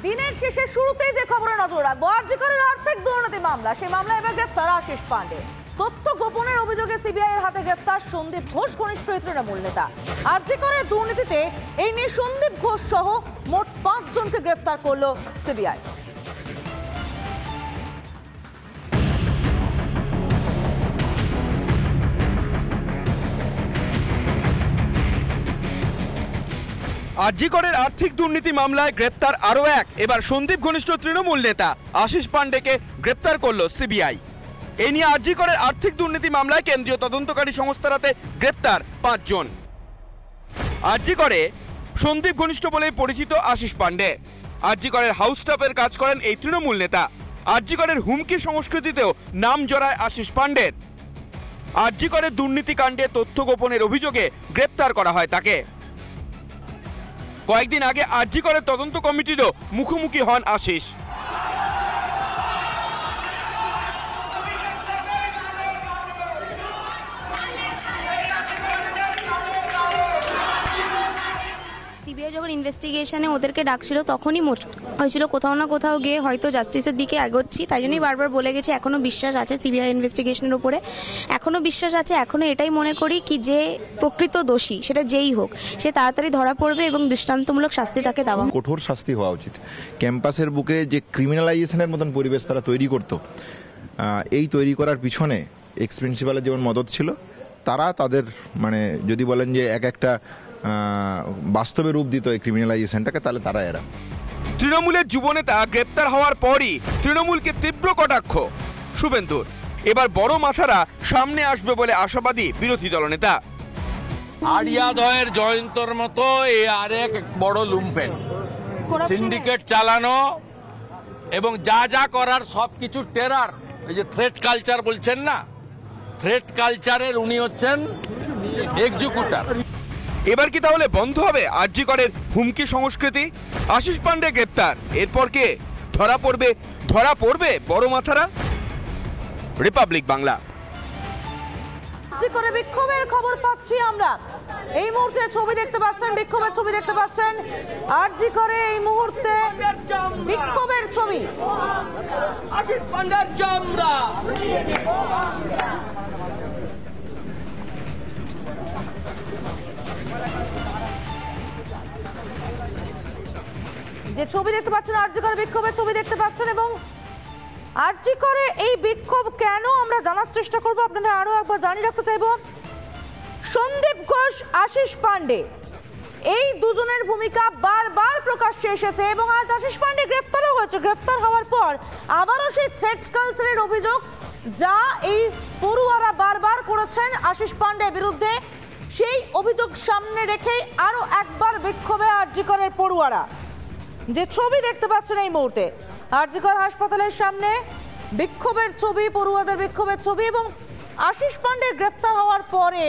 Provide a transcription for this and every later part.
দিনের শেষে শুরুতেই যে খবরে নজর রাখবো, আরজি করের আর্থিক দুর্নীতি মামলা। সেই মামলায় এবার গ্রেফতার আশিস পান্ডে। তথ্য গোপনের অভিযোগে সিবিআই এর হাতে গ্রেফতার সন্দীপ ঘোষ, ঘনিষ্ঠ তৃণমূল নেতা। আরজি করের দুর্নীতিতে এই নিয়ে সন্দীপ ঘোষ সহ মোট 5 জনকে গ্রেফতার করলো সিবিআই। আরজি করের আর্থিক দুর্নীতি মামলায় গ্রেপ্তার আরও এক। এবার সন্দীপ ঘনিষ্ঠ তৃণমূল নেতা আশিস পান্ডেকে গ্রেপ্তার করল সিবিআই। এই নিয়ে আরজি করের আর্থিক দুর্নীতি মামলায় কেন্দ্রীয় তদন্তকারী সংস্থার হাতে গ্রেপ্তার 5 জন। আরজি করে সন্দীপ ঘনিষ্ঠ বলেই পরিচিত আশিস পান্ডে। আরজি করের হাউস স্টাফের কাজ করেন এই তৃণমূল নেতা। আরজি করের হুমকি সংস্কৃতিতেও নাম জড়ায় আশিস পান্ডের। আরজি করের দুর্নীতি কাণ্ডে তথ্য গোপনের অভিযোগে গ্রেপ্তার করা হয় তাকে। কয়েকদিন আগে আরজি করের তদন্ত কমিটিরও মুখোমুখি হন আশিস। সিবিআই যখন ইনভেস্টিগেশনে ওদেরকে ডাকছিল তখনই হয়েছিল কোথাও না কোথাও গিয়ে হয়তো জাস্টিসের দিকে এগোচ্ছি, তাই জন্যই বারবার বলে গেছি এখনো বিশ্বাস আছে সিবিআই ইনভেস্টিগেশনের উপরে, এখনো বিশ্বাস আছে। এখনো এটাই মনে করি কি যে প্রকৃত দোষী সেটা যেই হোক সে তাড়াতাড়ি ধরা পড়বে এবং দৃষ্টান্তমূলক শাস্তি তাকে দেওয়া, কঠোর শাস্তি হওয়া উচিত। ক্যাম্পাসের বুকে যে ক্রিমিনালাইজেশনের মতন পরিবেশ তারা তৈরি করতো, এই তৈরি করার পিছনে এক্স প্রিন্সিপালের যেমন মদত ছিল, তারা তাদের মানে যদি বলেন যে একটা বাস্তবে রূপ দিত এই ক্রিমিনালাইজেশনটাকে, তাহলে তারা এরা। তৃণমূলের যুবনেতা গ্রেপ্তার হওয়ার পরই তৃণমূলকে তীব্র কটাক্ষ শুভেন্দুর। এবার বড় মাথারা সামনে আসবে বলে আশাবাদী বিরোধী দলনেতা। আড়িয়াদয়ের জয়ন্তর মতো এ আরেক বড় লুম্পেন সিন্ডিকেট চালানো এবং যা যা করার সবকিছু টেরার, এই যে থ্রেট কালচার বলছেন না, থ্রেট কালচারের উনি হচ্ছেন এক্সিকিউটর। এবার কি তাহলে বন্ধ হবে আরজি করের হুমকি সংস্কৃতি? আশিস পান্ডে গ্রেপ্তার, এরপর কে ধরা পড়বে বড় মাথারা? রিপাবলিক বাংলা। আরজি করে বিক্ষোভের খবর পাচ্ছি আমরা। এই মুহূর্তে ছবি দেখতে পাচ্ছেন, বিক্ষোভের ছবি দেখতে পাচ্ছেন। আরজি করে এই মুহূর্তে বিক্ষোভের ছবি। আশিস পান্ডের জামরা যে ছবি দেখতে পাচ্ছেন আরজি করে বিক্ষোভের ছবি দেখতে পাচ্ছেন। এবং আরজি করে এই বিক্ষোভ কেন আমরা জানার চেষ্টা করব, আপনাদের আরো একবার জানিয়ে রাখতে চাইব। সন্দীপ ঘোষ, আশিস পান্ডে, এই দুজনের ভূমিকা বারবার প্রকাশ্যে এসেছে এবং আজ আশিস পান্ডে গ্রেফতারও হয়েছে। গ্রেফতার হওয়ার পর আবারও সেই থ্রেট কালচারের অভিযোগ যা এই পড়ুয়ারা বারবার করেছেন আশিস পান্ডের বিরুদ্ধে, সেই অভিযোগ সামনে রেখেই আরো একবার বিক্ষোভে আরজি করের পড়ুয়ারা। যে ছবি দেখতে পাচ্ছেন এই মুহূর্তে আরজি কর হাসপাতালের সামনে বিক্ষোভের ছবি, পড়ুয়াদের বিক্ষোভের ছবি। এবং আশিস পান্ডের গ্রেফতার হওয়ার পরে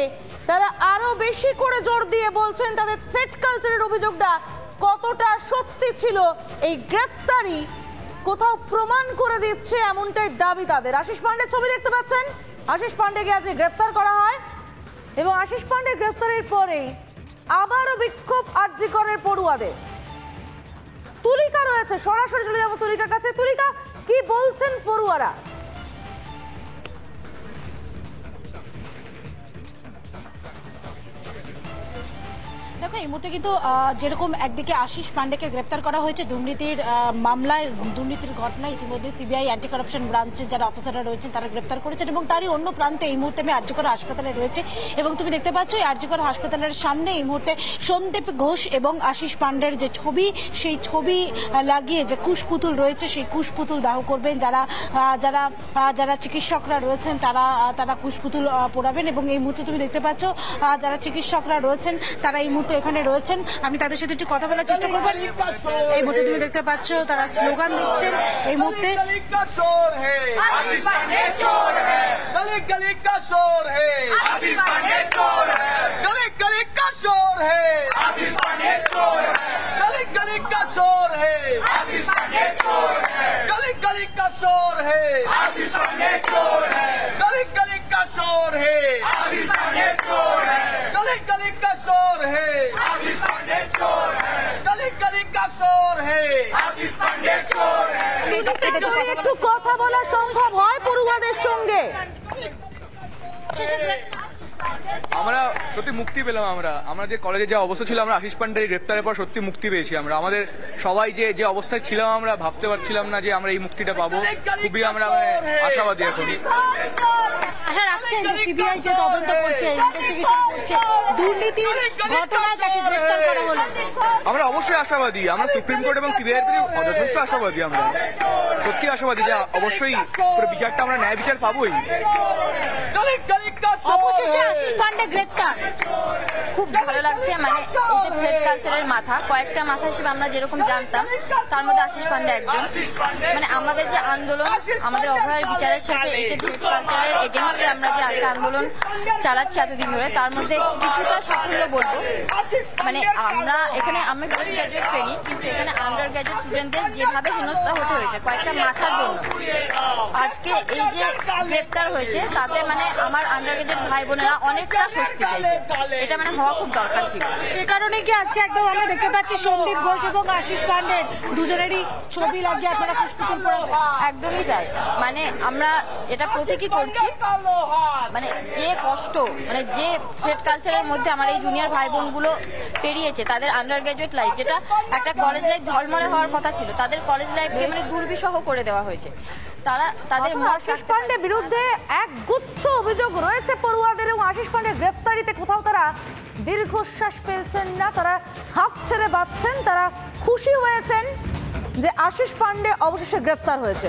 তারা আরো বেশি করে জোর দিয়ে বলছেন তাদের থ্রেট কালচারের অভিযোগটা কতটা সত্যি ছিল। এই গ্রেফতারি কোথাও প্রমাণ করে দিচ্ছে এমনটাই দাবি তাদের। আশিস পান্ডের ছবি দেখতে পাচ্ছেন, আশিস পান্ডেকে আজ গ্রেফতার করা হয় এবং আশিস পান্ডের গ্রেফতারের পরেই আবারও বিক্ষোভ আরজি করের পড়ুয়াদের। তুলিকা রয়েছে, সরাসরি চলে যাবো তুলিকার কাছে। তুলিকা, কি বলছেন পড়ুয়ারা? দেখো এই মুহূর্তে কিন্তু যেরকম একদিকে আশিস পান্ডেকে গ্রেপ্তার করা হয়েছে দুর্নীতির মামলায়, দুর্নীতির ঘটনায় ইতিমধ্যে সিবিআই অ্যান্টি কারাপশন ব্রাঞ্চের যারা অফিসাররা রয়েছেন তারা গ্রেপ্তার করেছেন এবং তারই অন্য প্রান্তে এই মুহূর্তে আমি আরজি কর হাসপাতালে রয়েছে এবং তুমি দেখতে পাচ্ছ এই আরজি কর হাসপাতালের সামনে এই মুহূর্তে সন্দীপ ঘোষ এবং আশিস পান্ডের যে ছবি, সেই ছবি লাগিয়ে যে কুশপুতুল রয়েছে সেই কুশপুতুল দাহ করবেন যারা যারা যারা চিকিৎসকরা রয়েছেন তারা কুশপুতুল পোড়াবেন। এবং এই মুহূর্তে তুমি দেখতে পাচ্ছ যারা চিকিৎসকরা রয়েছেন তারা এই মুহূর্তে এখানে রয়েছেন, আমি তাদের সাথে একটু কথা বলার চেষ্টা করবো। এই মুহূর্তে তুমি দেখতে পাচ্ছ তারা স্লোগান দিচ্ছেন। এই মুহূর্তে गली गली का शोर है, आशीष যদি একটু কথা বলা সম্ভব হয় পড়ুয়াদের সঙ্গে। আমরা সত্যি মুক্তি পেলাম। আমরা যে কলেজে যে অবস্থা ছিল, আমরা আশিস পান্ডের গ্রেপ্তারের পর সত্যি মুক্তি পেয়েছি। আমাদের সবাই যে অবস্থায় ছিলাম আমরা ভাবতে পারছিলাম না যে আমরা এই মুক্তিটা পাবো। খুবই আমরা আশাবাদী এখন। আশা রাখছেন যে সিবিআই যে তদন্ত করছে, ইনভেস্টিগেশন করছে, দুর্নীতির ঘটনায় তাকে গ্রেফতার করা হলো। আমরা অবশ্যই আশাবাদী। আমরা সুপ্রিম কোর্ট এবং সিবিআই এর প্রতি যথেষ্ট আশাবাদী। আমরা সত্যি আশাবাদী যে অবশ্যই পুরো বিচারটা আমরা ন্যায় বিচার পাবোই। অবশেষে আশিস পান্ডে গ্রেফতার। খুব ভালো লাগছে, মানে এই যে থ্রেড কালচারের মাথা, কয়েকটা মাথা হিসেবে আমরা যেরকম জানতাম তার মধ্যে আশিস পান্ডে একজন। মানে আমাদের যে আন্দোলন, আমাদের অভয়ের বিচারের সাথে এই যে থ্রেড কালচারের এগেনস্টে আমরা যে একটা আন্দোলন চালাচ্ছি এতদিন ধরে, তার মধ্যে কিছুটা সাফল্য বলবো। মানে আমি পোস্ট গ্রাজুয়েট ট্রেনি, কিন্তু এখানে আন্ডার গ্রাজুয়েট স্টুডেন্টদের যেভাবে হেনস্থা হতে হয়েছে কয়েকটা মাথার জন্য, আজকে এই যে গ্রেপ্তার হয়েছে তাতে মানে আমার আন্ডার গ্রাজুয়েট ভাই বোনেরা অনেকটা স্বস্তি পেয়েছে। এটা মানে হওয়া খুব দরকার ছিল। সে কারণে কি আজকে একদম আমরা দেখতে পাচ্ছি সন্দীপ ঘোষ এবং আশিস পান্ডে দুজনেরই ছবি লাগিয়ে আপনারা খুশপুতুল পড়ে। একদমই তাই। মানে আমরা এটা প্রতীকী করছি, মানে যে কষ্ট, মানে যে থ্রেড কালচারের মধ্যে আমার এই জুনিয়র ভাই বোনগুলো পেরিয়েছে, তাদের আন্ডার গ্রাজুয়েট লাইফ, যেটা একটা কলেজ লাইফ ঝলমলে হওয়ার কথা ছিল, তাদের কলেজ লাইফকে মানে দুর্বিষহ করে দেওয়া হয়েছে। তাদের আশিস পান্ডের বিরুদ্ধে এক গুচ্ছ অভিযোগ রয়েছে পড়ুয়াদের, এবং আশিস পান্ডের গ্রেফতারিতে কোথাও তারা দীর্ঘশ্বাস ফেলছেন না, তারা হাফ ছেড়ে বাঁচছেন, তারা খুশি হয়েছেন যে আশিস পান্ডে অবশেষে গ্রেফতার হয়েছে।